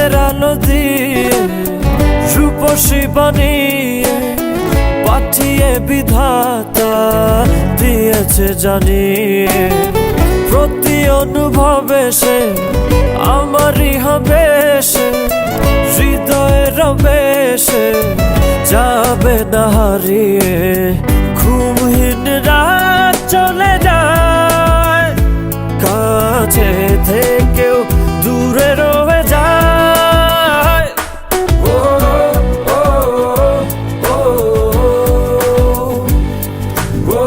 চাঁদের আলো দিয়ে রূপসী বানিয়ে পাঠিয়ে বিধাতা দিয়েছে জানিয়ে, প্রতি অনুভবে সে আমারই হবে, সে হৃদয়ে রবে, সে যাবে না হারিয়ে। ঘুমহীন রাত চলে যায়, কাছে থেকেও দূরে রয়ে যায়। ও ও ও ও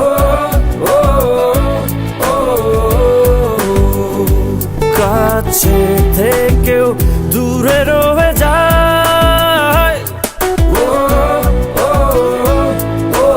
ও ও কাছে থেকেও দূরে রয়ে যায়। ও ও ও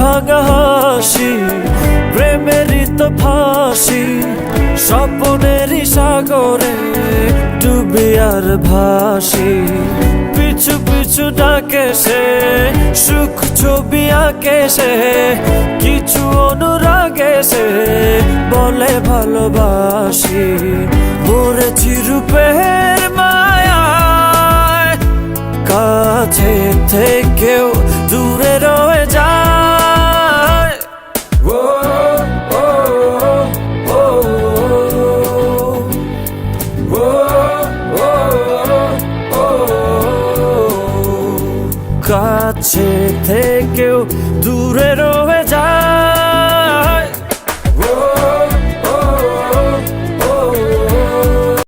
ভাঙা হাসি প্রেমেরই তো ফাঁসি, স্বপ্নেরই সাগরে ডুবি আর ভাসি। পিছু পিছু ডাকে সে, সুখ ছবি আঁকে সে, কিছু অনুরাগে সে বলে ভালোবাসি। মরেছি রূপের মায়ায়, কাছে থেকেও দূরে রয়ে যায়। ও ও ও ও ও কাছে থেকেও দূরে রয়ে যায়।